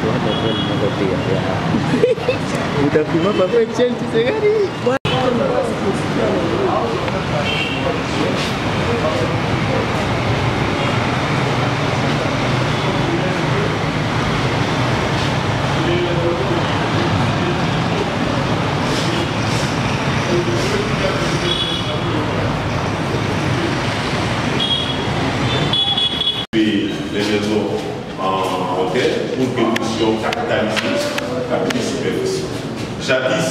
toi, d'après le monde de Vous t'as pas fait Etienne, tu sais, regarde. Les réseaux en hôtel pour que nous puissions capitaliser la petite superficie. Jadis,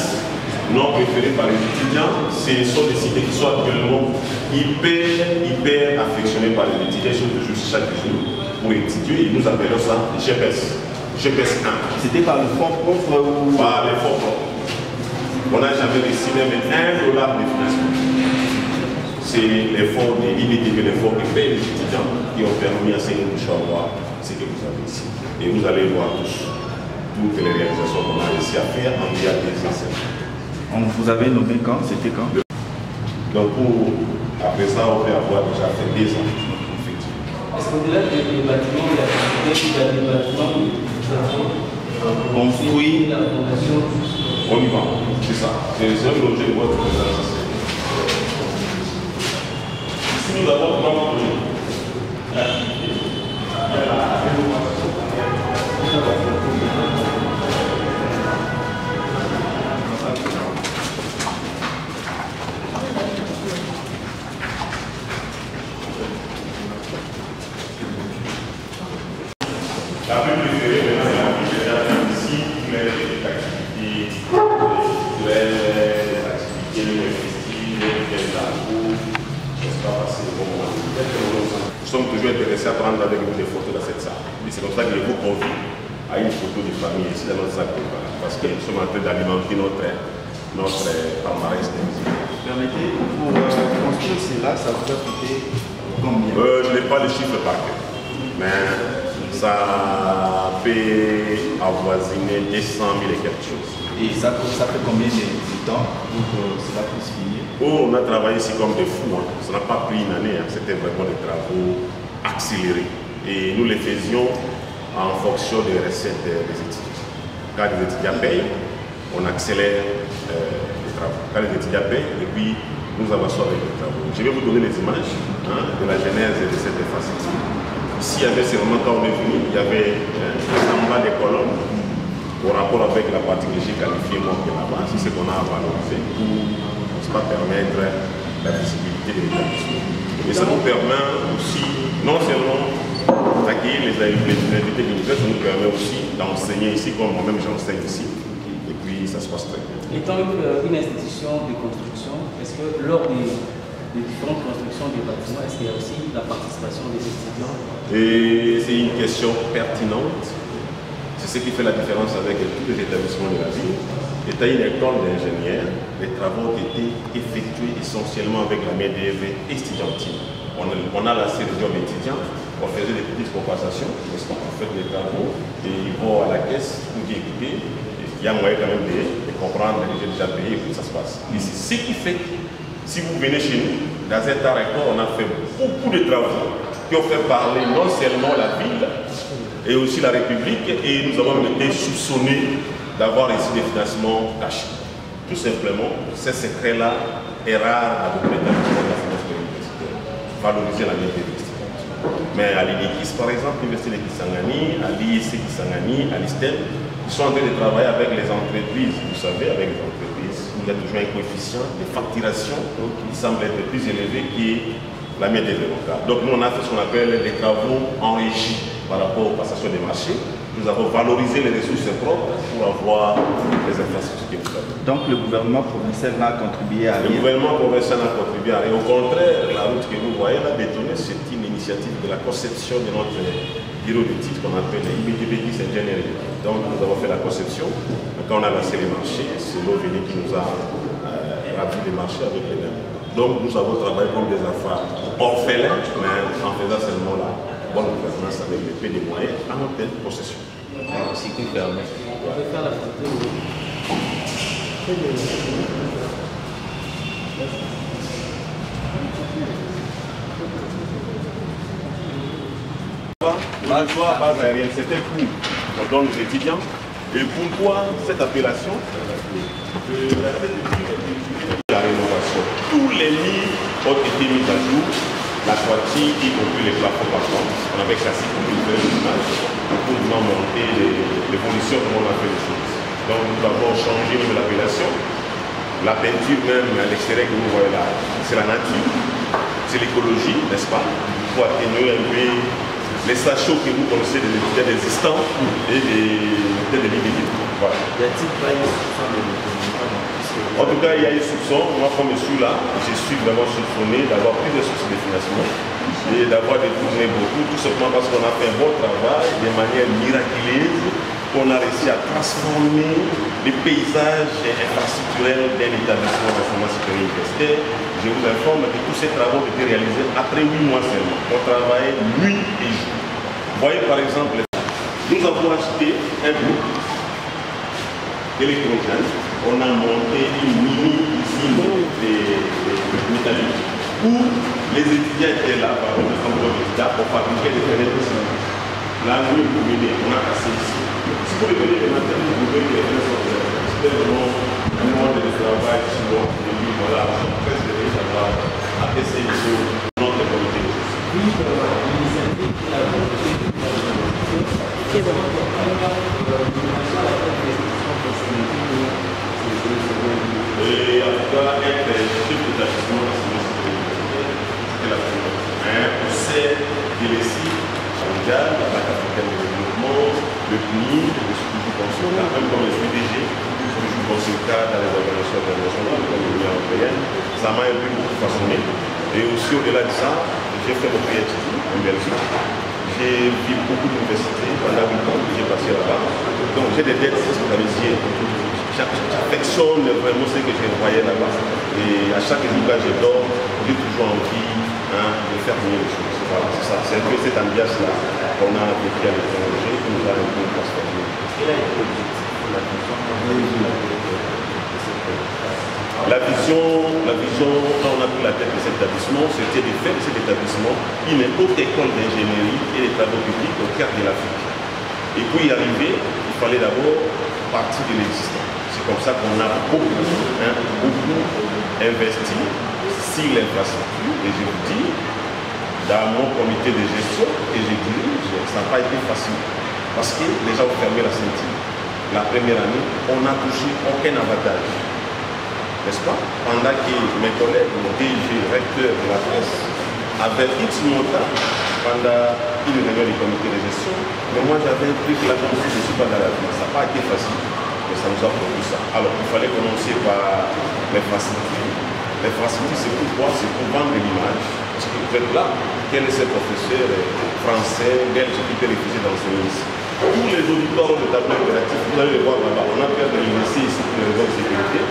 non préférés par les étudiants, ce sont des cités qui sont actuellement hyper affectionnés par les étudiants, surtout chaque jour pour étudier, et nous appelons ça GPS. GPS 1. C'était par le fonds propre ou... Par les fonds propres. On n'a jamais réussi même $1 de financement. C'est les fonds des IBTV, les fonds que payent les étudiants qui ont permis à ces nous de savoir ce que vous avez ici. Et vous allez voir toutes les réalisations qu'on a réussi à faire en via des enseignants. Vous avez nommé quand? C'était quand? Donc après ça, on peut avoir déjà fait 2 ans. Est-ce qu'au-delà des bâtiments, il y a des bâtiments construits, la fondation? On y va, c'est ça. C'est l'objet de votre présentation. Si nous avons un projet, la plus préférée, maintenant, c'est l'activité ici, les activités culturelles, les activités festives, les travaux, n'est-ce pas, passer le bon moment. Nous sommes toujours intéressés à prendre avec vous des photos dans cette salle. Et c'est comme ça que je vous convie à une photo de famille ici dans notre salle, parce que nous sommes en train d'alimenter notre palmarès de musique. Permettez, pour construire cela, ça vous a coûté combien? Je n'ai pas les chiffres par cœur, mais ça peut avoisiner 200 000 et quelque chose. Et ça fait combien de temps pour que cela puisse finir? Oh, on a travaillé ici comme des fous. Hein. Ça n'a pas pris une année, hein. C'était vraiment des travaux accélérés. Et nous les faisions en fonction des recettes des étudiants. Quand les étudiants payent, on accélère les travaux. Quand les étudiants payent, et puis nous avançons avec les travaux. Je vais vous donner les images de la genèse de cette facilité. Ici, il y avait seulement, quand on est venu, il y avait un bas des colonnes au rapport avec la particularité qualifiée manque là-bas. C'est ce qu'on a valorisé pour pas permettre la visibilité de l'établissement. Et ça nous permet aussi, non seulement d'accueillir les invités du ça nous permet aussi d'enseigner ici, comme moi-même j'enseigne ici. Et puis ça se passe très bien. Étant une institution de construction, est-ce que lors des différentes constructions des bâtiments, est-ce qu'il y a aussi la participation des étudiants? Et c'est une question pertinente. C'est ce qui fait la différence avec tous les établissements de la ville. Étant une école d'ingénieurs, les travaux ont été effectués essentiellement avec la main-d'œuvre estudiantine. On a la série d'étudiants, on faisait des petites compensations, on fait des travaux et ils vont à la caisse pour dire écoutez, il y a moyen quand même de comprendre, j'ai déjà payé et puis ça se passe. Et c'est ce qui fait que si vous venez chez nous, dans cet arrêt-là, on a fait beaucoup de travaux qui ont fait parler non seulement la ville et aussi la République, et nous avons été soupçonnés d'avoir ici des financements cachés. Tout simplement, ce secret-là est rare à beaucoup d'établissements de la finance universitaire. Valoriser la vie universitaire. Mais à l'INEKIS, par exemple, l'Université de Kisangani, à l'IEC Kisangani, à l'ISTEM, ils sont en train de travailler avec les entreprises. Vous savez, avec les entreprises, il y a toujours un coefficient de facturation qui semble être plus élevé que la main-d'œuvre locale. Donc nous, on a fait ce qu'on appelle les travaux en régie par rapport aux passations des marchés. Nous avons valorisé les ressources propres pour avoir les infrastructures que nous avons. Donc le gouvernement provincial n'a contribué à rien? Le gouvernement provincial n'a contribué à rien. Au contraire, la route que vous voyez là bétonnée, c'est une initiative de la conception de notre bureau d'études qu'on appelle IBTV Engineering. Donc nous avons fait la conception. Quand on a lancé les marchés, c'est l'OVNI qui nous a rappelé les marchés avec les mêmes. Donc nous avons travaillé comme des enfants orphelins, mais en faisant seulement la bonne gouvernance avec les peu des moyens à notre possession. Ce qui permet. On peut faire la photo. Base aérienne, c'était court. qu'on donne aux étudiants. Et pourquoi cette appellation? La rénovation. Tous les lits ont été mis à jour, la toiture, y compris les plafonds par contre. On avait cassé pour une belle image, pour nous monter l'évolution de comment on a fait les choses. Donc nous avons changé même l'appellation. La peinture même à l'extérieur que vous voyez là, c'est la nature, c'est l'écologie, n'est-ce pas? Pour atténuer un peu les sachets que vous connaissez des étudiants existants et des limites. Voilà. En tout cas, il y a eu soupçon. Moi, comme je suis là, je suis vraiment soupçonné d'avoir plusieurs sources de financement et d'avoir détourné beaucoup, tout simplement parce qu'on a fait un bon travail de manière miraculeuse. On a réussi à transformer les paysages infrastructurels d'un établissement d'enseignement supérieur universitaire. Je vous informe que tous ces travaux ont été réalisés après 8 mois seulement. On travaillait nuit et jour. Vous voyez par exemple, nous avons acheté un groupe électrogène. On a monté une mini-usine métallique où les étudiants étaient là, par exemple, pour fabriquer des fenêtres. Là, nous, on a cassé ici. Si vous venez le matin, vous pouvez que les gens sont c'était vraiment un moment de travail souvent. Et puis voilà, on est presque déjà à essayer de notre comité. Et en tout cas, être chef d'établissement c'était la première. On sait que les sites mondiales, la Banque africaine de développement, le PNI, le Suivi Consultat, même comme le SUDG, le Suivi Consultat dans les organisations internationales, comme l'Union européenne, ça m'a un peu beaucoup façonné. Et aussi au-delà de ça, j'ai fait mon PhD en Belgique. J'ai vu beaucoup d'universités pendant 8 ans que j'ai passé là-bas. Donc j'ai des dettes hospitalisées. J'affectionne vraiment ce que j'ai envoyé là-bas. Et à chaque jour que je dors, j'ai toujours envie de faire mieux les choses. Voilà, c'est ça. C'est un peu cette ambiance-là qu'on a vécu à l'étranger, qui nous a un peu transformé. La vision, quand on a pris la tête de cet établissement, c'était de faire de cet établissement une haute école d'ingénierie et des travaux publics au cœur de l'Afrique. Et pour y arriver, il fallait d'abord partir de l'existant. C'est comme ça qu'on a beaucoup investi sur l'infrastructure. Et je vous dis, dans mon comité de gestion que je dirige, ça n'a pas été facile. Parce que les gens ont fermé la ceinture. La première année, on n'a touché aucun avantage. N'est-ce pas? Pendant que mes collègues, le DG, recteur de la presse, avaient X montant pendant une réunion du comité de gestion, mais moi j'avais pris que la je ne suis pas dans la vie. Ça n'a pas été facile, mais ça nous a produit ça. Alors il fallait commencer par l'infrastructure. L'infrastructure, c'est pourquoi? C'est pour vendre l'image. Parce que vous êtes là, quel est ce professeur français, belge qui peut refuser d'enseigner ici? Tous les auditeurs de tableau opératif, vous allez les voir là-bas, on a perdu de lycée ici pour les raisons de sécurité.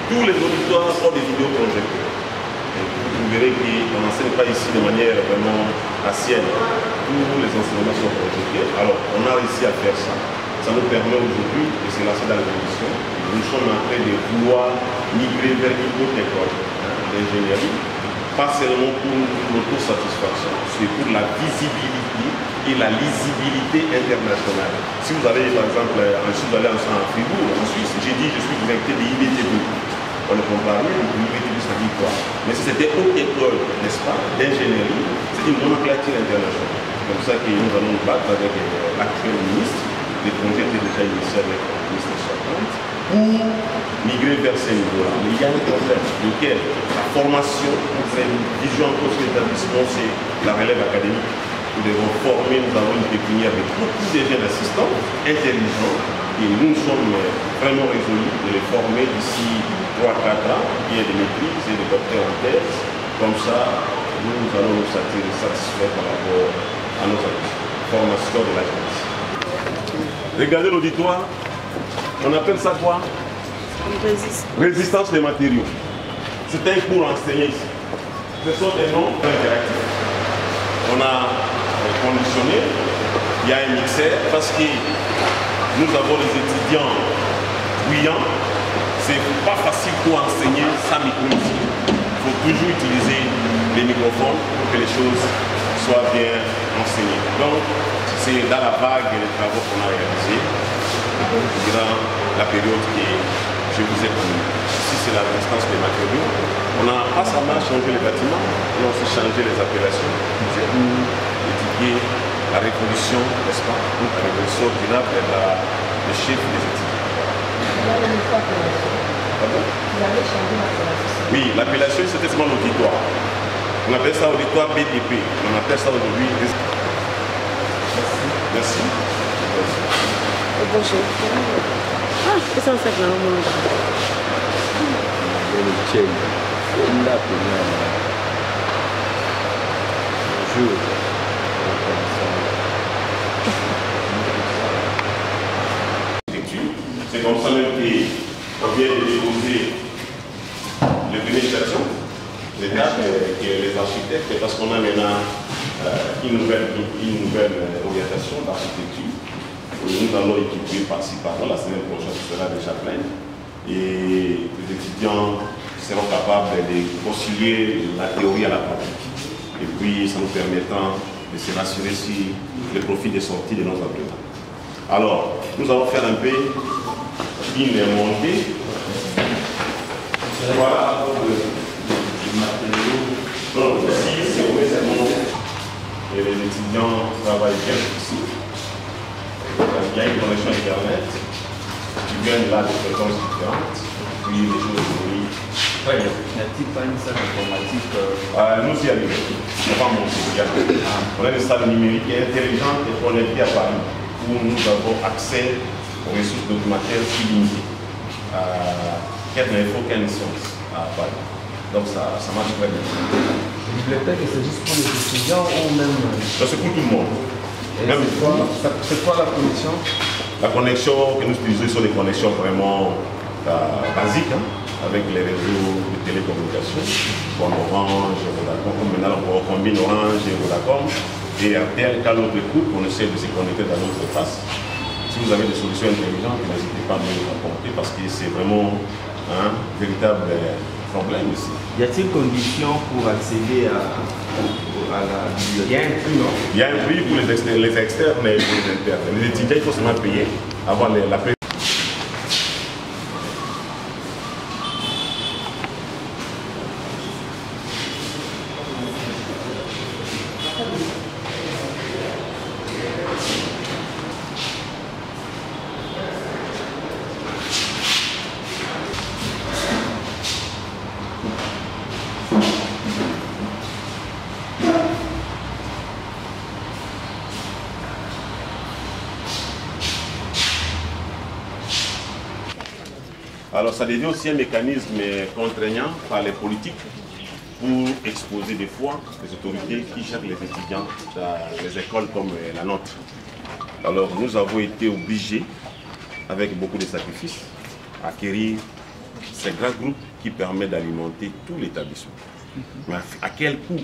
Tous les auditeurs ont des vidéos projectées. Vous verrez qu'on n'enseigne pas ici de manière vraiment ancienne. Tous les enseignements sont projetés. Alors, on a réussi à faire ça. Ça nous permet aujourd'hui de se lancer dans l'évolution. Nous sommes en train de vouloir migrer vers une autre école d'ingénierie. Pas seulement pour notre satisfaction, c'est pour la visibilité et la lisibilité internationale. Si vous allez, par exemple, ensuite vous allez en Fribourg, en Suisse, j'ai dit je suis directeur de l'IBTB. On ne peut pas parler, l'IBTB ça dit quoi? Mais si c'était haute école, n'est-ce pas, d'ingénierie, c'est une nomenclature internationale. C'est comme ça que nous allons nous battre avec l'actuel ministre. Les projets étaient déjà initiés avec le ministre sortante pour migrer vers ces niveaux-là. Mais il y a un problème, lequel la formation, notre vision en cause de l'établissement, c'est la relève académique. Nous devons former, nous avons une pépinière avec beaucoup de jeunes assistants intelligents et nous sommes vraiment résolus de les former d'ici 3-4 ans, qui est de maîtrise et de docteurs en thèse. Comme ça, nous allons nous satisfaire par rapport à notre formation de l'agence. Regardez l'auditoire, on appelle ça quoi? Résistance des matériaux. C'est un cours enseigné ici. Ce sont des noms interactifs. On a conditionné, il y a un mixeur parce que nous avons les étudiants bruyants. C'est pas facile pour enseigner sans micro ici. Il faut toujours utiliser les microphones pour que les choses soient bien enseignées. Donc, c'est dans la vague des travaux qu'on a réalisés. durant la période que je vous ai connue. Ici, c'est la résistance des matériaux. On n'a pas seulement changé les bâtiments, on a aussi changé les appellations. C'est pour étudier la révolution, n'est-ce pas? La révolution durable et le chef des études. Oui, l'appellation, c'était seulement l'auditoire. On appelle ça auditoire BDP. On appelle ça aujourd'hui. Merci. Bonjour. Ah, c'est ça, c'est là. Bonjour. C'est comme ça même qu'on vient de déposer le bénédiction, l'étape que les architectes, parce qu'on a maintenant une nouvelle orientation d'architecture. Nous allons équiper par-ci par-là, la semaine prochaine ce sera déjà plein. Et les étudiants seront capables de concilier la théorie à la pratique. Et puis ça nous permettra de se rassurer sur le profit des sorties de nos apprenants. Alors, nous allons faire un peu une montée. Voilà le matériau. Donc ici, c'est vraiment et les étudiants travaillent bien ici. Il y a une connexion Internet qui vient là de fréquences différentes. Puis les choses évoluent. N'y a-t-il pas une salle informatique Nous y arrivons. On va monter. On a une salle numérique intelligente et connectée à Paris où nous avons accès aux ressources documentaires illimitées. Quelle info, quelle science à Paris. Donc ça marche très bien. La bibliothèque, c'est juste pour les étudiants ou même... C'est pour tout le monde. C'est quoi la connexion? La connexion que nous utilisons sont des connexions vraiment basiques, avec les réseaux de télécommunications, comme Orange, Vodacom, comme maintenant on combine Orange et Vodacom, et RTL, qu'à l'autre écoute, on essaie de se connecter dans notre face. Si vous avez des solutions intelligentes, n'hésitez pas à nous les apporter parce que c'est vraiment un véritable problème ici. Y a-t-il conditions pour accéder à la bibliothèque? Il y a un prix, non? Il y a un prix pour les externes et pour les internes. Les étudiants, il faut seulement payer avant la paie. Alors ça devient aussi un mécanisme contraignant par les politiques pour exposer des fois les autorités qui cherchent les étudiants dans les écoles comme la nôtre. Alors nous avons été obligés, avec beaucoup de sacrifices, à acquérir ces grands groupes qui permettent d'alimenter tout l'établissement. Mais à quel coût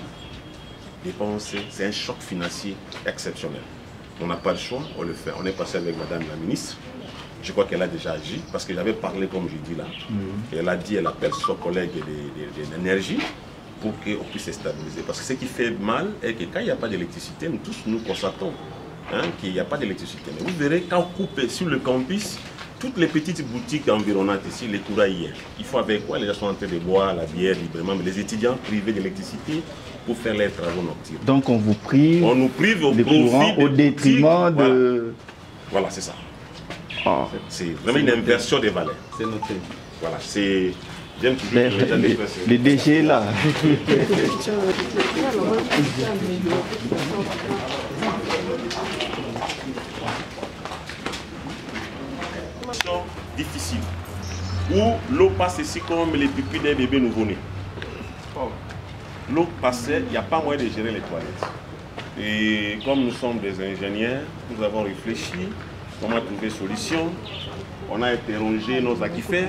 dépenser? C'est un choc financier exceptionnel. On n'a pas le choix, on le fait. On est passé avec Madame la ministre. Je crois qu'elle a déjà agi, parce que j'avais parlé, comme je dis là, et elle a dit, elle appelle son collègue de l'énergie pour qu'on puisse se stabiliser. Parce que ce qui fait mal est que quand il n'y a pas d'électricité, nous tous nous constatons qu'il n'y a pas d'électricité. Mais vous verrez, quand on coupe sur le campus, toutes les petites boutiques environnantes ici, les tourailles, il faut avec quoi les gens sont en train de boire la bière librement, mais les étudiants privés d'électricité pour faire leurs travaux nocturnes. Donc on vous prive, on nous prive au courant au détriment de... Voilà, c'est ça. C'est vraiment une inversion des valeurs. C'est noté. Voilà, c'est... J'aime toujours les déchets là. Difficile. Où l'eau passe ici comme les pupilles d'un bébé nouveau-né. L'eau passait, il n'y a pas moyen de gérer les toilettes. Et comme nous sommes des ingénieurs, nous avons réfléchi comment trouver solution. On a interrogé nos aquifères.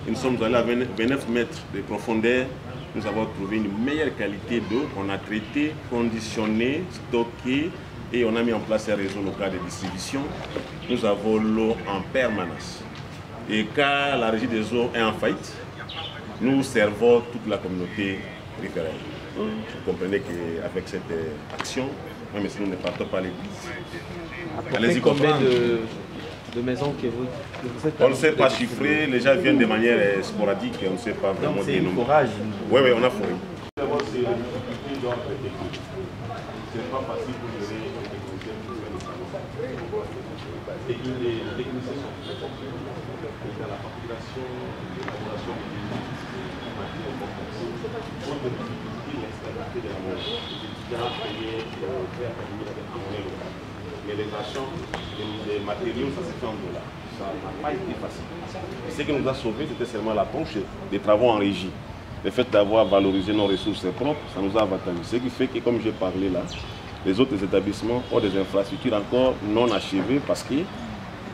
Et nous sommes allés à 29 mètres de profondeur. Nous avons trouvé une meilleure qualité d'eau. On a traité, conditionné, stocké et on a mis en place un réseau local de distribution. Nous avons l'eau en permanence. Et quand la régie des eaux est en faillite, nous servons toute la communauté riveraine. Vous comprenez qu'avec cette action, même si nous ne partons pas à l'église, allez-y comprendre. de maisons que vous êtes... On ne sait pas chiffrer, les gens viennent de manière sporadique et on ne sait pas vraiment Donc c'est dénommer. un forage. Oui, oui, on a foré. D'abord, c'est la difficulté d'ordre technique. Ce n'est pas facile pour gérer les techniciens qui viennent de les techniciens sont très compliqués dans la fabrication, l'élaboration des matières complexes. Pour de difficultés, l'externalité de la monnaie. Les étudiants payaient le prêt académique en monnaie locale. Mais les achats, les matériaux, ça se fait en dollars. Ça n'a pas été facile. Et ce qui nous a sauvés, c'était seulement l'approche des travaux en régie. Le fait d'avoir valorisé nos ressources propres, ça nous a avantagé. Ce qui fait que, comme j'ai parlé là, les autres établissements ont des infrastructures encore non achevées parce que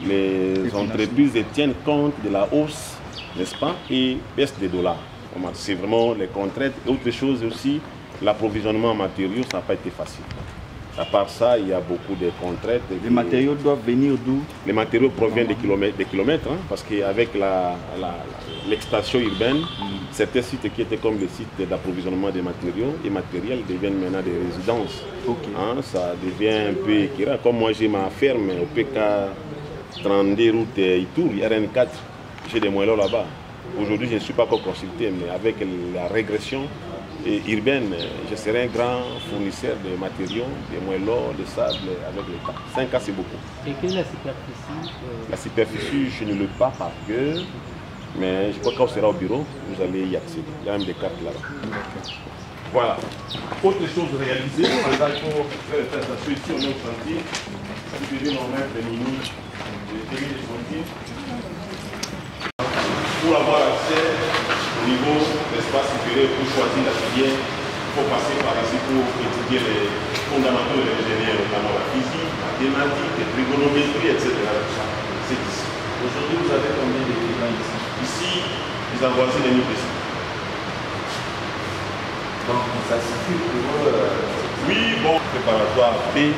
les entreprises tiennent compte de la hausse, n'est-ce pas, et baisse des dollars. C'est vraiment les contraintes. Et autre chose aussi, l'approvisionnement en matériaux, ça n'a pas été facile. À part ça, il y a beaucoup de contraintes. Les matériaux doivent venir d'où? Les matériaux proviennent des kilomètres, hein, parce qu'avec l'extension urbaine, certains sites qui étaient comme les sites d'approvisionnement des matériaux et matériels deviennent maintenant des résidences. Okay. Hein, ça devient un peu équilibré. Comme moi j'ai ma ferme au PK 32 route Itour, RN4, j'ai des moellons là-bas. Aujourd'hui, je ne suis pas encore consulté, mais avec la régression urbaine, je serai un grand fournisseur de matériaux, de moellons, de sable avec l'État. 5 cas, c'est beaucoup. Et quelle est la superficie La superficie, je ne le sais pas par cœur, mais je crois que quand on sera au bureau, vous allez y accéder. Il y a même des cartes là-bas. Voilà. Autre chose réalisée, pour faire attention ici, on est au chantier. Si vous devez nous mettre des minutes, des chantiers. Pour avoir accès au niveau d'espace supérieur pour choisir la filière, il faut passer par ici pour étudier les fondamentaux de l'ingénieur, notamment la physique, la mathématique, la trigonométrie, etc. C'est ici. Aujourd'hui, vous avez combien d'étudiants ici? Ici, ils ont voisin les 1000 ici. Donc, ça suffit pour Oui, bon, préparatoire B,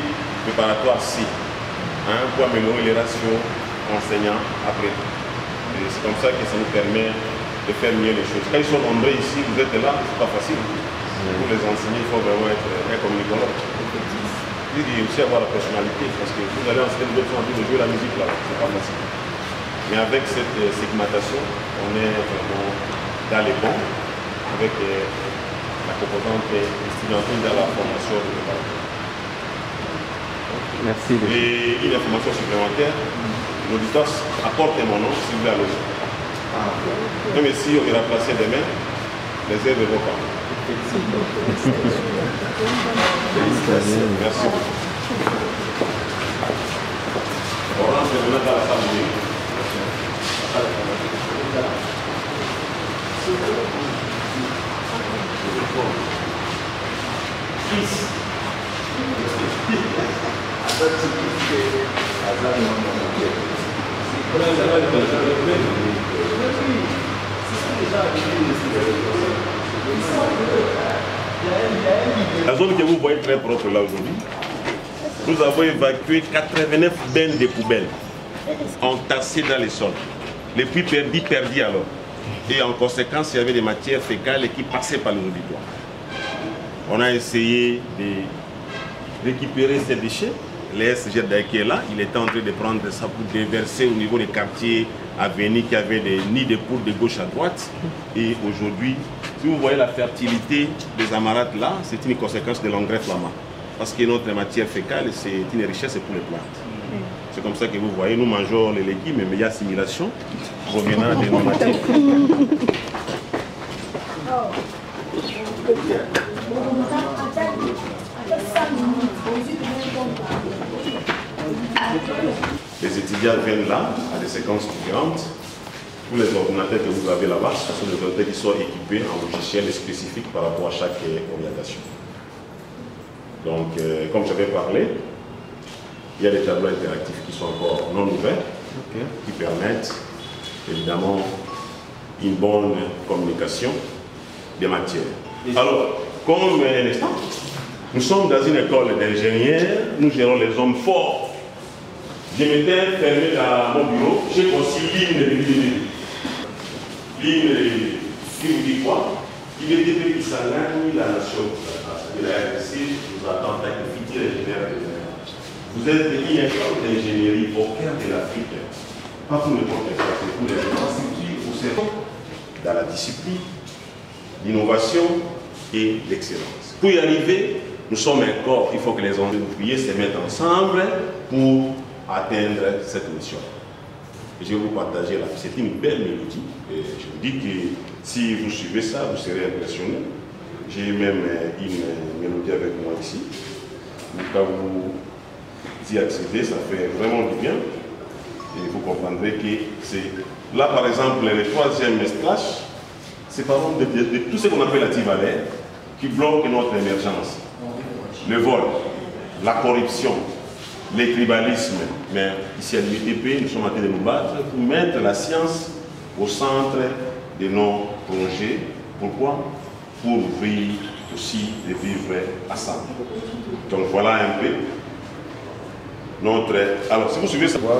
préparatoire C, hein, pour améliorer les ratios enseignants après. C'est comme ça que ça nous permet de faire mieux les choses. Quand ils sont nombreux ici, vous êtes là, c'est pas facile. Pour les enseigner, il faut vraiment être un communicant. Il faut aussi avoir la personnalité, parce que vous allez enseigner, vous êtes en train de jouer la musique là, c'est pas facile. Mais avec cette segmentation, on est vraiment dans les bons, avec la composante estudiantine dans la formation de préparateur. Merci. Et une information supplémentaire, l'auditeur apporte mon nom si vous voulez aller. Même si on ira placer demain, les aides ne vont pas. Merci beaucoup. On rentre maintenant dans la salle de nuit. La zone que vous voyez très propre là aujourd'hui, nous avons évacué 89 bennes de poubelles entassées dans les sols. Les puits perdus alors. Et en conséquence, il y avait des matières fécales qui passaient par les auditoires. On a essayé de récupérer ces déchets. Le SGD qui est là, il était en train de prendre ça pour déverser au niveau des quartiers à venir qui avaient des nids de poules de gauche à droite. Et aujourd'hui, si vous voyez la fertilité des amarades là, c'est une conséquence de l'engrais flamand. Parce que notre matière fécale, c'est une richesse pour les plantes. C'est comme ça que vous voyez, nous mangeons les légumes, mais il y a assimilation provenant de nos matières. Les étudiants viennent là, à des séquences différentes. Tous les ordinateurs que vous avez là-bas, ce sont des ordinateurs qui sont équipés en logiciel spécifique par rapport à chaque orientation. Donc, comme j'avais parlé, il y a des tableaux interactifs qui sont encore non ouverts, qui permettent évidemment une bonne communication des matières. Alors, comme un instant, nous sommes dans une école d'ingénieurs, nous gérons les hommes forts. Je m'étais fermé dans mon bureau, j'ai conçu l'hymne de l'unité. L'hymne qui vous dit quoi? Il est dit qu'il s'engage la nation. La RDC nous attend avec le futur ingénieur de Vous êtes une école d'ingénierie au cœur de l'Afrique. Pas pour n'importe quoi, c'est pour les infrastructures au service dans la discipline, l'innovation et l'excellence. Pour y arriver, nous sommes un corps, il faut que les ouvriers se mettent ensemble pour atteindre cette mission. Et je vais vous partager là. C'est une belle mélodie. Et je vous dis que si vous suivez ça, vous serez impressionné. J'ai même une mélodie avec moi ici. Quand vous y accédez, ça fait vraiment du bien. Et vous comprendrez que c'est là, par exemple, le troisième splash, c'est par exemple de tout ce qu'on appelle la Tivalère qui bloque notre émergence. Le vol, la corruption, le tribalisme. Mais ici à l'UTP, nous sommes en train de nous battre pour mettre la science au centre de nos projets. Pourquoi? Pour ouvrir aussi de vivre ensemble. Donc voilà un peu notre... Alors si vous suivez ça... Ouais.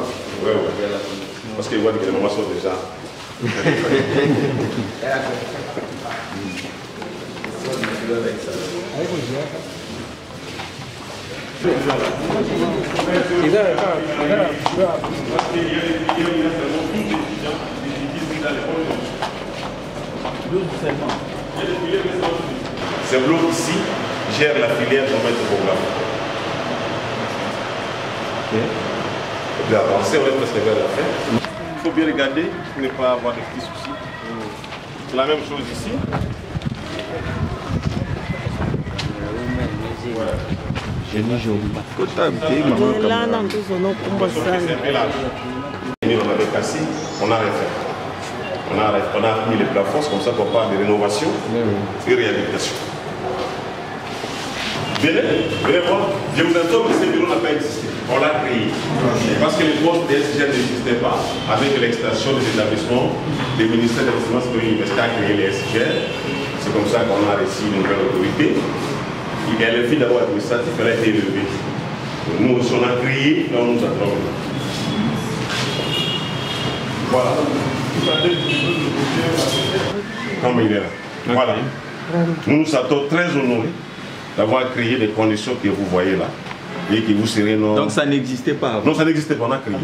Parce que vous voyez que les mamans sont déjà... Ce bloc ici gère la filière de notre programme. Et puis avancer, on est presque vers la fin. Il faut bien regarder pour ne pas avoir de petits soucis. La même chose ici. Voilà. On avait cassé, on a refait. On a mis les plafonds, comme ça qu'on parle de rénovation et réhabilitation. Venez voir, je vous informe que ce bureau n'a pas existé. On l'a créé. Parce que les postes d'SGR n'existaient pas. Avec l'extension des établissements, le ministère de l'Enseignement supérieur universitaire a créé les SGR. C'est comme ça qu'on a reçu une nouvelle autorité. Et le fil d'abord administratif, elle a été élevé. Nous aussi, on a créé, là on nous a trouvé. Voilà. Comme il est là. Voilà. Nous nous sentons très honorés d'avoir créé des conditions que vous voyez là. Et que vous serez non... Donc ça n'existait pas avant. Non, ça n'existait pas, on a créé.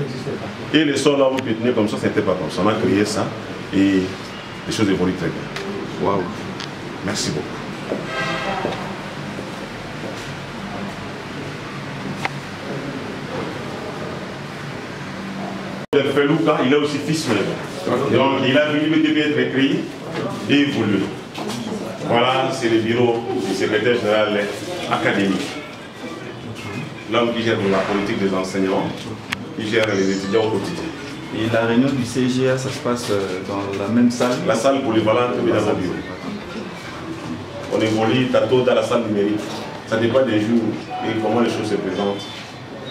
Et les sols là, vous pouvez tenir comme ça, c'était pas comme ça. On a créé ça et les choses évoluent très bien. Waouh. Merci beaucoup. Felouka, il est aussi fils même. Donc il a vu l'UTP être créé et évolué. Voilà, c'est le bureau du secrétaire général académique. L'homme qui gère la politique des enseignants, qui gère les étudiants au quotidien. Et la réunion du CGA, ça se passe dans la même salle? La salle polyvalente, mais dans un bureau. On évolue tantôt dans la salle numérique. Ça dépend des jours et comment les choses se présentent.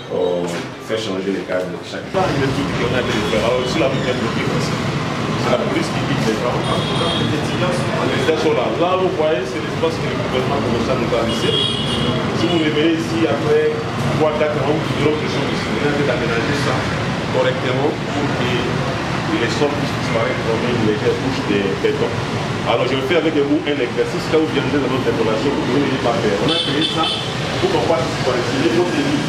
On fait changer les cadres chaque fois. Le truc qu'on a de faire. Alors ici, la police est bloquée. C'est la police qui pique les gens. Les étudiants sont là. Là, vous voyez, c'est l'espace que le gouvernement commence à nous a laissé. Si vous revenez ici après 3-4 ans, vous aurez quelque chose ici. Vous avez d'aménager ça correctement pour que les sols puissent disparaître comme une légère couche de béton. Alors je vais faire avec vous un exercice. Quand vous viendrez dans notre décoration, vous pouvez venir par terre. On a créé ça pour qu'on puisse disparaître notre vie.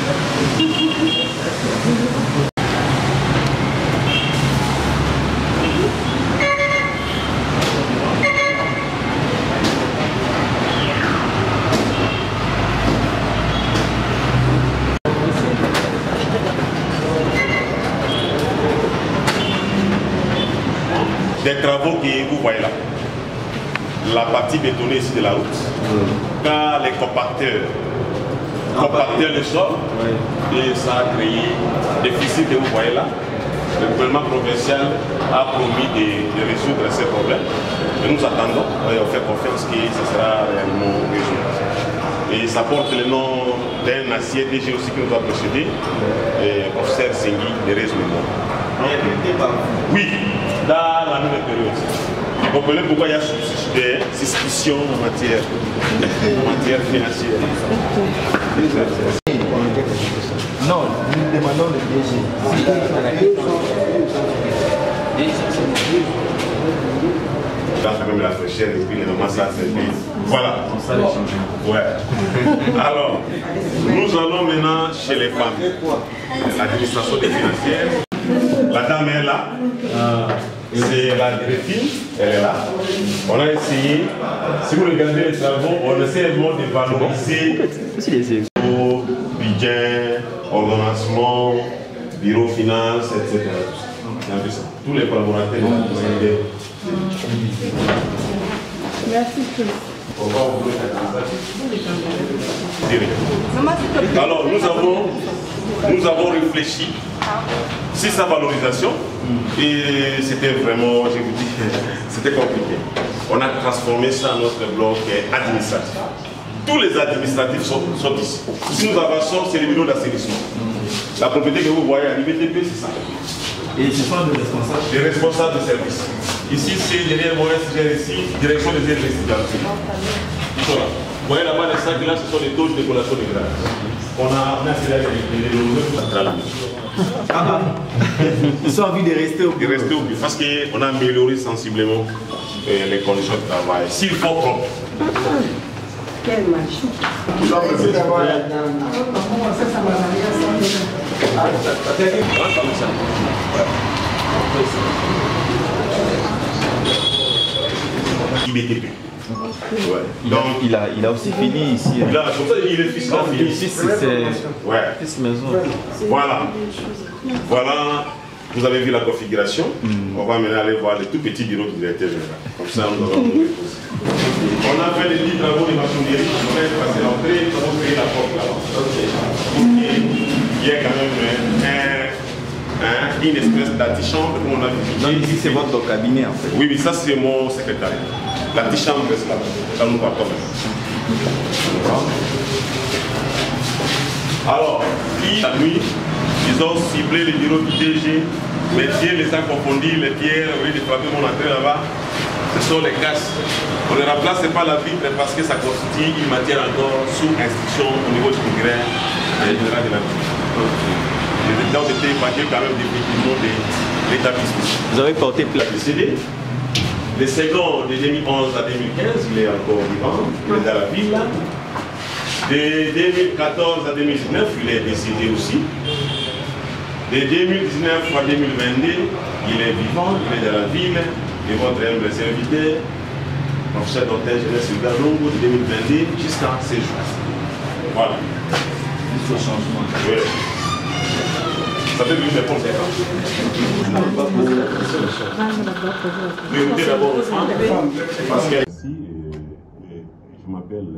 Des travaux que vous voyez là. La partie bétonnée ici de la route, car les compacteurs le sol, et ça a créé des déficits que vous voyez là. Le gouvernement provincial a promis de résoudre ces problèmes. Mais nous attendons et on fait confiance que ça sera réellement résolu. Et ça porte le nom d'un ancien DG aussi qui nous a précédé, professeur Sengui de Réseau. Oui, dans la même période. Vous comprenez pourquoi il y a des suspicions en matière financière. Non, nous demandons le DG. Dans la même même la fraîcheur et puis normalement ça c'est bien. Voilà. Ouais. Alors, nous allons maintenant chez les femmes. L'administration des financières. La dame est là. C'est la directrice, elle est là. On a essayé, si vous regardez les travaux, on essaie vraiment de valoriser le budget, ordonnancement, bureau finance, etc. Tous les collaborateurs vont aider. Merci. Alors, nous avons réfléchi sur sa valorisation et c'était vraiment, je vous dis, c'était compliqué. On a transformé ça en notre bloc administratif. Tous les administratifs sont ici. Si nous avançons, c'est le bureau d'assainissement. La propriété que vous voyez à l'IBTP, c'est ça. Et ce sont des responsables? Les responsables de service. Ici, c'est derrière moi, c'est ici, direction des investigations. Ils sont là. Vous voyez là-bas, les sacs là, ce sont les taux de collation de grâce. On a accéléré les nouvelles. Ils sont envie de rester au bureau. Parce qu'on a amélioré sensiblement les conditions de travail. S'il faut propre. Quel match. IBTP. Ouais. Donc il a aussi fini ici. Il a, comme ça, il est fils là. Fils maison. Voilà. Voilà. Vous avez vu la configuration. On va maintenant aller voir le tout petit bureau du directeur général. Comme ça, nous allons nous reposer. On a fait des petits travaux de maçonnerie. On a passé l'entrée, on a créé la porte là-bas. Il y a quand même une espèce d'antichambre qu'on a visité. Donc ici c'est votre cabinet en fait. Oui, ça c'est mon secrétariat. L'antichambre reste là. Ça nous partons. Alors, la nuit, ils ont ciblé le bureau du DG, mais Dieu les a confondus, les pierres, au lieu de frapper mon entrée là-bas, ce sont les casses. On ne remplace pas la vitre parce que ça constitue une matière encore sous instruction au niveau du congrès général de la ville. Donc c'était évacué quand même définitivement de l'établissement. Vous avez porté plainte. Décédé. Le second de 2011 à 2015, il est encore vivant, il est dans la ville. De 2014 à 2019, il est décédé aussi. De 2019 à 2022, il est vivant, il est dans la ville. Et votre humble serviteur, professeur Dr Jeunesse Longo de 2022 jusqu'à ces jours. Voilà. Jusqu'au changement. Oui. Ça fait une réponse. Mais d'abord parce que ici, je m'appelle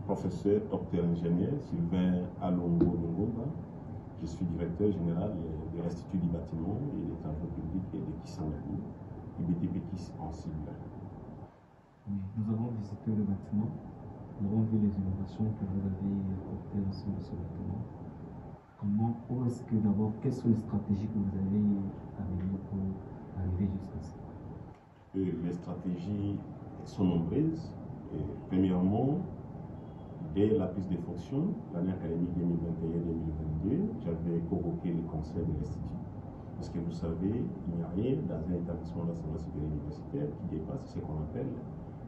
professeur, docteur ingénieur Sylvain Alongo Longoba. Je suis directeur général de l'Institut du bâtiment et des travaux publics et de Kisangani, IBTP KIS en cible. Oui, nous avons visité le bâtiment, nous avons vu les innovations que vous avez apportées au sein de ce bâtiment. Où est-ce que d'abord, quelles sont les stratégies que vous avez amenées pour arriver jusqu'à ça? Les stratégies sont nombreuses. Premièrement, dès la prise de fonction, l'année académique 2021-2022, j'avais convoqué le conseil de l'Institut. Parce que vous savez, il n'y a rien dans un établissement d'enseignement supérieur universitaire qui dépasse ce qu'on appelle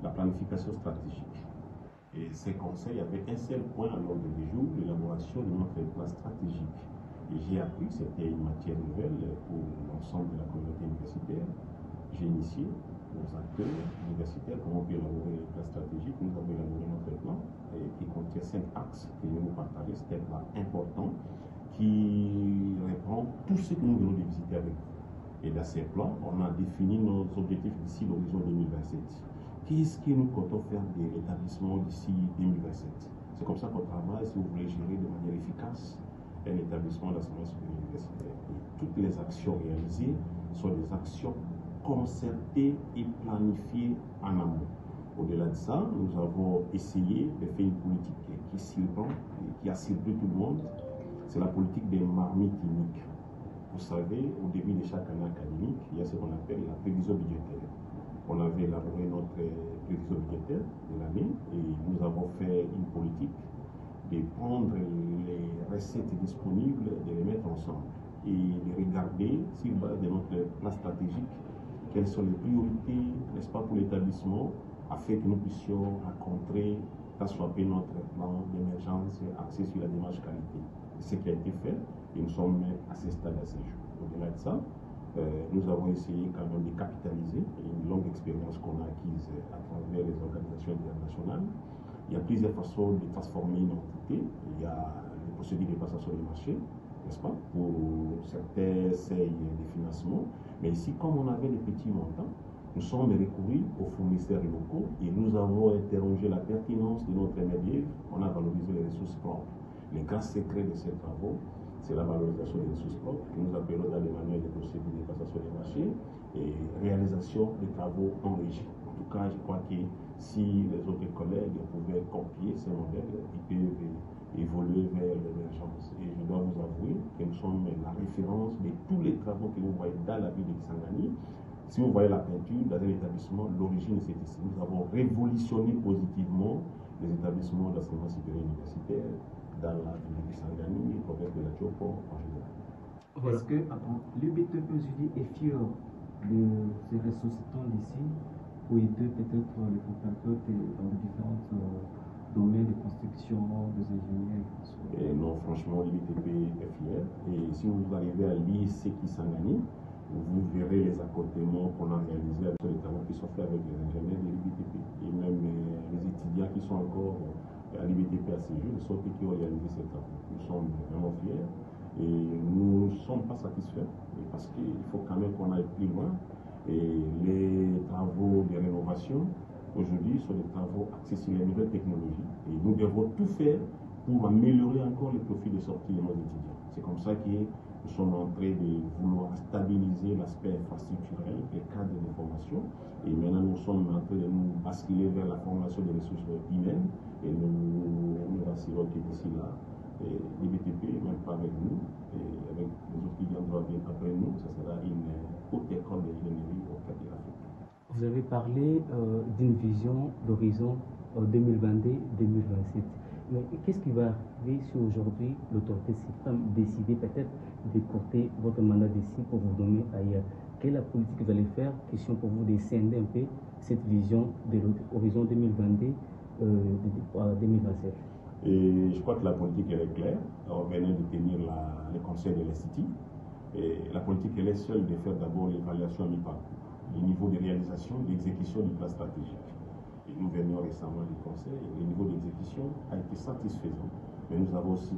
la planification stratégique. Et ces conseils avaient un seul point à l'ordre du jour, l'élaboration de notre plan stratégique. Et j'ai appris que c'était une matière nouvelle pour l'ensemble de la communauté universitaire. J'ai initié aux acteurs universitaires comment on peut élaborer le plan stratégique. Nous avons élaboré notre plan qui contient 5 axes que je vais vous partager. C'est un plan important qui reprend tout ce que nous venons de visiter avec vous. Et dans ces plans, on a défini nos objectifs d'ici l'horizon 2027. Qu'est-ce que nous comptons faire de l'établissement d'ici 2027? C'est comme ça qu'on travaille si vous voulez gérer de manière efficace un établissement d'enseignement supérieur universitaire. Et toutes les actions réalisées sont des actions concertées et planifiées en amont. Au-delà de ça, nous avons essayé de faire une politique qui a ciblé tout le monde. C'est la politique des marmites uniques. Vous savez, au début de chaque année académique, il y a ce qu'on appelle la prévision budgétaire. On avait élaboré notre prévision budgétaire de l'année et nous avons fait une politique de prendre les recettes disponibles, de les mettre ensemble et de regarder sur base de notre plan stratégique quelles sont les priorités, n'est-ce pas, pour l'établissement, afin que nous puissions rencontrer, assoper notre plan d'émergence axé sur la démarche qualité. C'est ce qui a été fait et nous sommes à ce stade à ce jour. Au-delà de ça, nous avons essayé quand même de capitaliser une longue expérience qu'on a acquise à travers les organisations internationales. Il y a plusieurs façons de transformer une entité. Il y a les procédures de passation des marchés, n'est-ce pas, pour certains seuils de financement. Mais ici, comme on avait des petits montants, nous sommes recourus aux fournisseurs locaux et nous avons interrogé la pertinence de notre MDF. On a valorisé les ressources propres. Le grand secret de ces travaux, c'est la valorisation des ressources propres que nous appelons dans les manuels de procédures de passation des marchés et réalisation des travaux en régie. En tout cas, je crois que si les autres collègues pouvaient copier ces modèles, ils peuvent évoluer vers l'émergence. Et je dois vous avouer que nous sommes la référence de tous les travaux que vous voyez dans la ville de Kisangani. Si vous voyez la peinture dans un établissement, l'origine c'est ici. Nous avons révolutionné positivement les établissements d'enseignement supérieur universitaire dans la ville de Kisangani et province de la Tchopo en général. Est-ce que l'UBTP aujourd'hui est fier de ces ressuscitants d'ici pour aider peut-être les compatriotes dans les différents domaines de construction, des ingénieurs et non, franchement, l'UBTP est fier. Et si vous arrivez à l'IEC Kisangani, vous verrez les accotements qu'on a réalisés avec les travaux qui sont faits avec les ingénieurs de l'UBTP et même les étudiants qui sont encore à l'UBTP à ce jour, ils sont ceux qui ont réalisé ces travaux. Nous sommes vraiment fiers et nous ne sommes pas satisfaits parce qu'il faut quand même qu'on aille plus loin. Et les travaux de rénovation aujourd'hui sont des travaux axés sur les nouvelles technologies et nous devons tout faire pour améliorer encore les profils de sortie de nos étudiants. C'est comme ça que nous sommes en train de vouloir stabiliser l'aspect infrastructurel, les cadres de formation. Et maintenant, nous sommes en train de nous basculer vers la formation des ressources humaines. Et nous assurons que d'ici là, l'IBTP, même pas avec nous, et avec les autres qui viendront après nous, ça sera une haute école d'ingénierie au cadre de l'Afrique. Vous avez parlé d'une vision d'horizon 2022-2027. Mais qu'est-ce qui va arriver si aujourd'hui l'autorité suprême décide peut-être d'écourter votre mandat d'ici pour vous donner ailleurs? Quelle est la politique que vous allez faire? Question pour vous de scinder un peu cette vision de l'horizon 2022-2027. Et je crois que la politique elle est claire. On venait de tenir le conseil de l'Institut. Et la politique elle est seule de faire d'abord l'évaluation à mi-parcours, le niveau de réalisation, d'exécution du plan stratégique. Et nous venions récemment du conseil, le niveau d'exécution a été satisfaisant. Mais nous avons aussi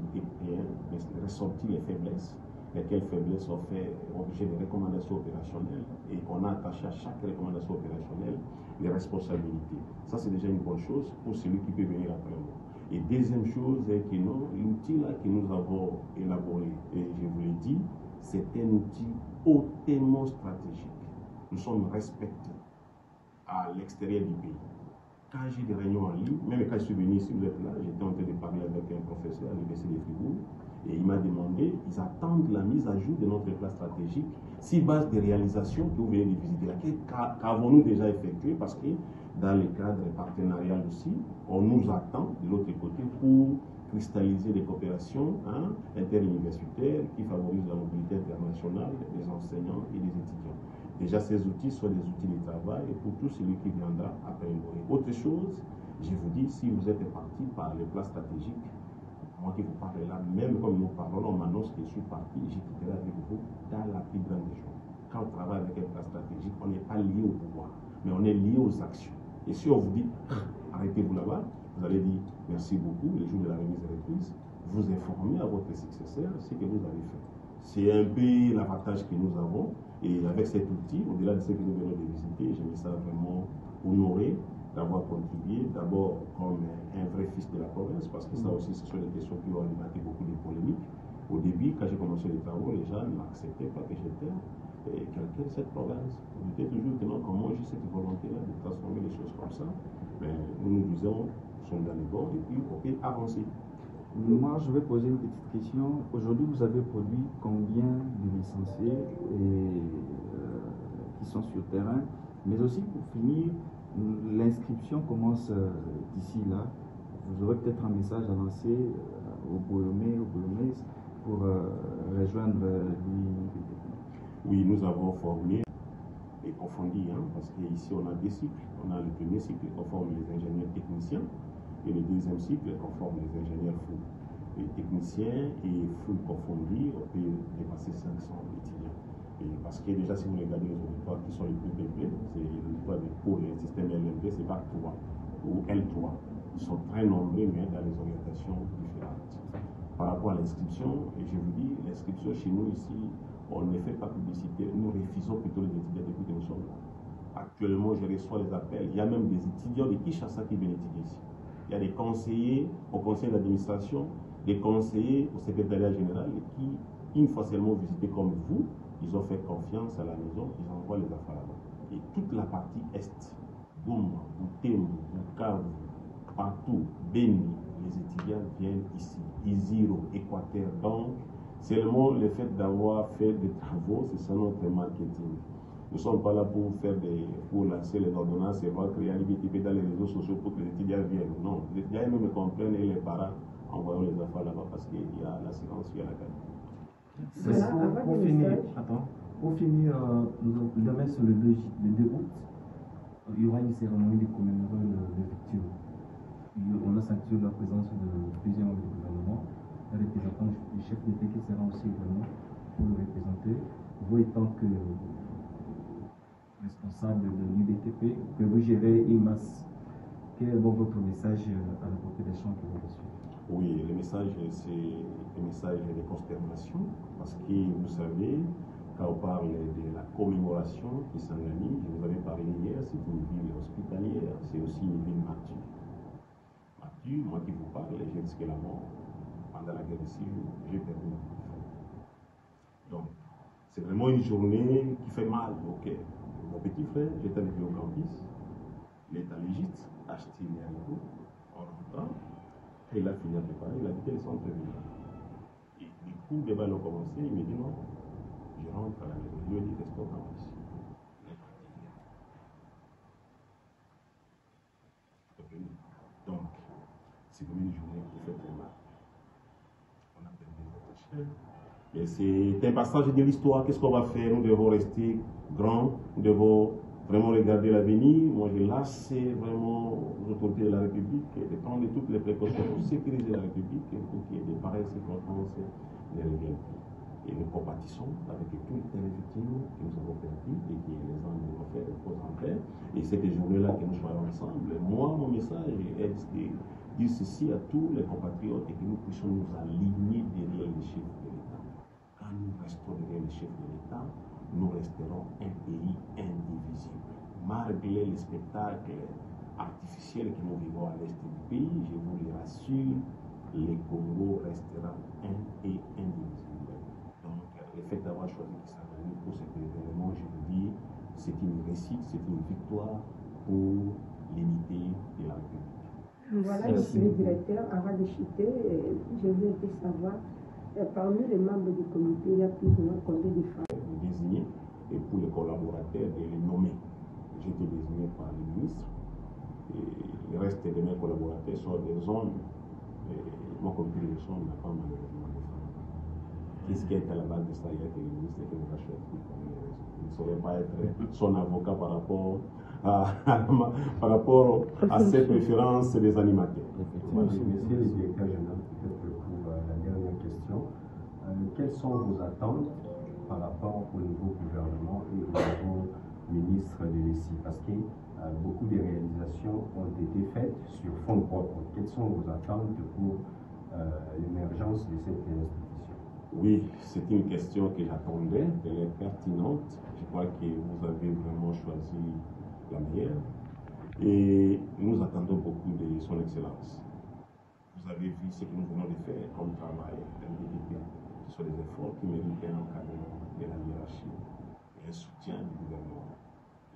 ressorti les faiblesses, lesquelles faiblesses ont fait objet de recommandations opérationnelles. Et on a attaché à chaque recommandation opérationnelle les responsabilités. Ça, c'est déjà une bonne chose pour celui qui peut venir après moi. Et deuxième chose est que l'outil là que nous avons élaboré, et je vous l'ai dit, c'est un outil hautement stratégique. Nous sommes respectés à l'extérieur du pays. Quand j'ai des réunions en ligne, même quand je suis venu ici, vous êtes là, j'étais en train de parler avec un professeur à l'Université de Fribourg, et il m'a demandé, ils attendent la mise à jour de notre plan stratégique, sur base des réalisations que vous venez de visiter. Qu'avons-nous déjà effectué? Parce que dans le cadre partenarial aussi, on nous attend de l'autre côté pour cristalliser des coopérations interuniversitaires qui favorisent la mobilité internationale des enseignants et des étudiants. Déjà, ces outils sont des outils de travail pour tout celui qui viendra après nous. Autre chose, je vous dis, si vous êtes parti par les plans stratégiques, moi qui vous parle là, même comme nous parlons, on m'annonce que je suis parti, je quitterai avec vous dans la plus grande des choses. Quand on travaille avec un plan stratégique, on n'est pas lié au pouvoir, mais on est lié aux actions. Et si on vous dit, arrêtez-vous là-bas, vous allez dire merci beaucoup, le jour de la remise des reprises, vous informez à votre successeur ce que vous avez fait. C'est un peu l'avantage que nous avons. Et avec cet outil, au-delà de ce que nous venons de visiter, je me sens vraiment honoré d'avoir contribué, d'abord comme un vrai fils de la province, parce que ça aussi, ce sont des questions qui ont alimenté beaucoup de polémiques. Au début, quand j'ai commencé les travaux, les gens n'acceptaient pas que j'étais quelqu'un de cette province. On était toujours tenant comment j'ai cette volonté-là de transformer les choses comme ça. Mais nous nous disons, nous sommes dans les bords et puis on peut avancer. Moi, je vais poser une petite question. Aujourd'hui, vous avez produit combien de licenciés qui sont sur terrain? Mais aussi, pour finir, l'inscription commence d'ici là. Vous aurez peut-être un message à lancer aux Boyomais, pour rejoindre l'UBTP. Oui, nous avons formé est confondu, hein, parce qu'ici on a deux cycles. On a le premier cycle qu'on forme les ingénieurs techniciens et le deuxième cycle qu'on forme les ingénieurs full. Les techniciens et full confondus, on peut dépasser 500 étudiants. Et parce que déjà, si vous regardez les auditoires qui sont les plus peuplés, c'est l'auditoire pour le système LMD, c'est pas 3 ou L3. Ils sont très nombreux, mais dans les orientations différentes. Par rapport à l'inscription, et je vous dis, l'inscription chez nous ici, on ne fait pas publicité, nous refusons plutôt les étudiants depuis que nous sommes là. Actuellement, je reçois les appels, il y a même des étudiants de Kinshasa qui viennent étudier ici. Il y a des conseillers au conseil d'administration, des conseillers au secrétariat général qui, une fois seulement visités comme vous, ils ont fait confiance à la maison, ils envoient les affaires là-bas. Et toute la partie est, Goma, Butembo, Bukavu, partout, Beni, les étudiants viennent ici, Isiro, Équateur. Donc, seulement le fait d'avoir fait des travaux, c'est ça notre marketing. Nous ne sommes pas là pour pour lancer les ordonnances et voir créer l'IBTP dans les réseaux sociaux pour que les étudiants viennent. Non, les étudiants eux-mêmes comprennent et les parents envoyons les affaires là-bas parce qu'il y a l'assurance, il y a la qualité. Pour finir, demain sur le 2 août, il y aura une cérémonie de commémorer les victimes. On a sanctionné la présence de plusieurs membres du gouvernement, un représentant du chef d'État qui sera aussi également pour le représenter. Vous étant que responsable de l'UBTP, que vous gérez IMAS, quel est votre message à la population qui vous reçoit? Oui, le message, c'est un message de consternation, parce que vous savez, quand on parle de la commémoration qui s'organise, je vous avais parlé hier, c'est une ville hospitalière, c'est aussi une ville martyre. Martyr, moi qui vous parle, j'ai risqué la mort. Pendant la guerre de 6 jours, j'ai perdu mon petit frère. Donc, c'est vraiment une journée qui fait mal au cœur. Mon petit frère, j'étais avec lui au campus, il est à l'Égypte, acheté les haricots, en rentrant, et il a fini à préparer, il a dit qu'elles sont prévenues. Et du coup, le débat a commencé, il me dit non, je rentre à la maison. Je lui ai dit reste au campus. Il est parti hier. Donc, c'est comme une journée qui fait très mal. On a perdu notre cher. Mais c'est un passage de l'histoire. Qu'est-ce qu'on va faire? Nous devons rester grands, nous devons vraiment regarder l'avenir. Moi, je laisse vraiment aux autorités de la République de prendre toutes les précautions pour sécuriser la République pour qu'il y ait des pareilles circonstances ne reviennent plus. Et nous compatissons avec toutes les victimes que nous avons perdues et que les hommes nous ont fait repose en paix. Et cette journée-là que nous soyons ensemble, moi, mon message est de dire ceci à tous les compatriotes et que nous puissions nous aligner derrière les chefs de l'État. Quand nous restons derrière les chefs de l'État, nous resterons un pays indivisible. Malgré les spectacles artificiels que nous vivons à l'est du pays, je vous le rassure, le Congo restera un et indivisible. Donc, le fait d'avoir choisi Kisangani pour cet événement, je vous dis, c'est une réussite, c'est une victoire pour l'unité de la République. Voilà, monsieur le directeur, avant de chuter, je voulais savoir, parmi les membres du comité, il y a plus ou moins combien de femmes? Vous désignez, et pour les collaborateurs, de les nommer. J'ai été désigné par le ministre, et le reste de mes collaborateurs sont des hommes. Et mon comité de gestion n'a pas malheureusement de femmes. Qu'est-ce qui est à la base de ça? Il y a que le ministre qui nous a choisi. Il ne saurait pas être son avocat par rapport à ses préférences des animateurs. Monsieur le directeur général, peut-être pour la dernière question, quelles sont vos attentes par rapport au nouveau gouvernement et au nouveau ministre de l'ESI? Parce que beaucoup de réalisations ont été faites sur fonds propres. Quelles sont vos attentes pour l'émergence de cette institution? Oui, c'est une question que j'attendais, elle est pertinente. Je crois que vous avez vraiment choisi la meilleure. Et nous attendons beaucoup de son excellence. Vous avez vu ce que nous venons de faire comme travail dans l'UBTP. Ce sont des efforts qui méritent un encadrement de la hiérarchie et un soutien du gouvernement.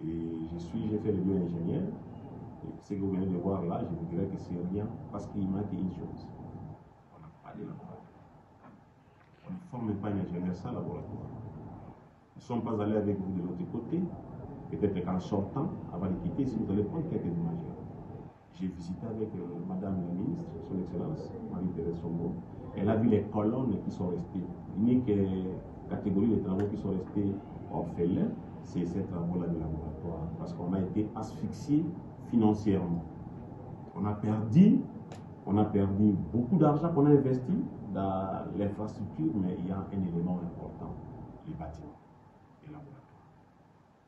Et j'ai fait le bio-ingénieur. Et ce que vous venez de voir là, je vous dirais que c'est rien parce qu'il manque une chose. On n'a pas de laboratoire. On ne forme pas un ingénieur sans laboratoire. Nous ne sommes pas allés avec vous de l'autre côté. Peut-être qu'en sortant, avant de quitter, si vous allez prendre quelques images. J'ai visité avec Madame la ministre, son Excellence, Marie-Thérèse Sombo. Elle a vu les colonnes qui sont restées. L'unique catégorie de travaux qui sont restés orphelins, c'est ces travaux-là de laboratoire, parce qu'on a été asphyxié financièrement. On a perdu beaucoup d'argent qu'on a investi dans l'infrastructure, mais il y a un élément important, les bâtiments, les laboratoires.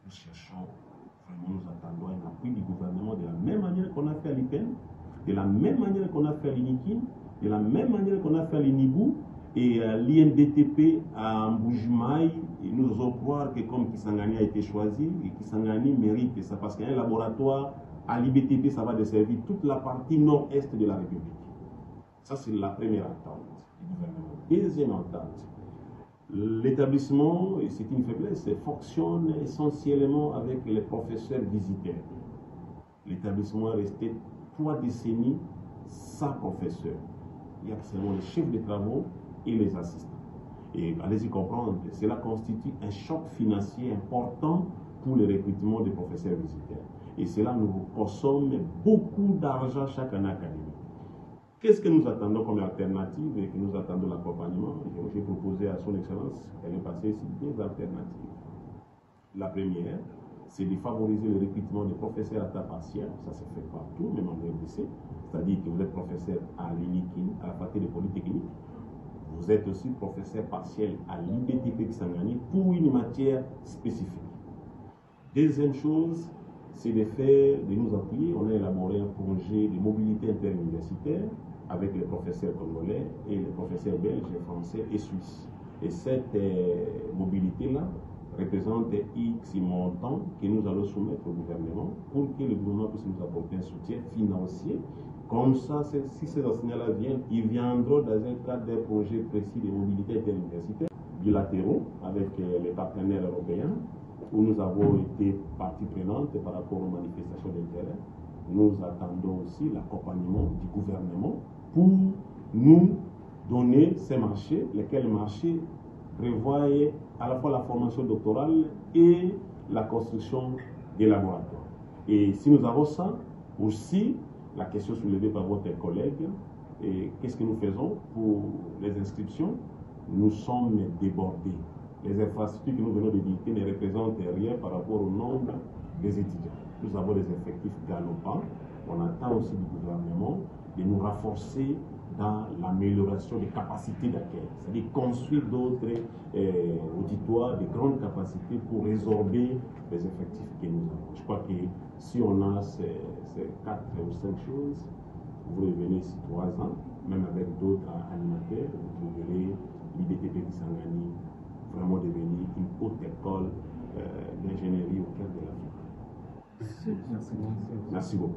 Nous cherchons, vraiment nous attendons un appui du gouvernement de la même manière qu'on a fait à l'IPEN, de la même manière qu'on a fait à l'INIKIN, de la même manière qu'on a fait à l'INIBU, et l'INDTP à Mbujimaï. Nous osons croire que comme Kisangani a été choisi, et Kisangani mérite ça, parce qu'un laboratoire à l'IBTP, ça va desservir toute la partie nord-est de la République. Ça, c'est la première attente du gouvernement. Deuxième attente, l'établissement, et c'est une faiblesse, fonctionne essentiellement avec les professeurs visiteurs. L'établissement est resté 3 décennies sans professeur. Il y a seulement les chefs de travaux et les assistants. Et allez-y comprendre, cela constitue un choc financier important pour le recrutement des professeurs visiteurs. Et cela nous consomme beaucoup d'argent chaque année académique. Qu'est-ce que nous attendons comme alternative et que nous attendons l'accompagnement? J'ai proposé à son Excellence qu'elle est passée sur 2 alternatives. La première, c'est de favoriser le recrutement des professeurs à temps partiel. Ça se fait partout, même en RDC. C'est-à-dire que vous êtes professeur à l'INIKIN, à la faculté de Polytechnique. Vous êtes aussi professeur partiel à l'IBTP Kisangani pour une matière spécifique. Deuxième chose, c'est de nous appuyer. On a élaboré un projet de mobilité interuniversitaire avec les professeurs congolais et les professeurs belges, français et suisses. Et cette mobilité-là représente X montant que nous allons soumettre au gouvernement pour que le gouvernement puisse nous apporter un soutien financier. Comme ça, si ces enseignants-là viennent, ils viendront dans un cadre d'un projet précis de mobilité interuniversitaire bilatéraux avec les partenaires européens, où nous avons été partie prenante par rapport aux manifestations d'intérêt. Nous attendons aussi l'accompagnement du gouvernement pour nous donner ces marchés, lesquels marchés prévoient à la fois la formation doctorale et la construction des laboratoires. Et si nous avons ça, aussi, la question soulevée par votre collègue, qu'est-ce que nous faisons pour les inscriptions? Nous sommes débordés. Les infrastructures que nous venons d'éditer ne représentent rien par rapport au nombre des étudiants. Nous avons des effectifs galopants. On attend aussi du gouvernement de nous renforcer dans l'amélioration des capacités d'accueil, c'est-à-dire construire d'autres auditoires de grandes capacités pour résorber les effectifs que nous avons. Je crois que si on a ces 4 ou 5 choses, vous revenez ici 3 ans, même avec d'autres animateurs, vous verrez l'IBTP Kisangani vraiment devenir une haute école d'ingénierie au cœur de l'Afrique. Merci beaucoup.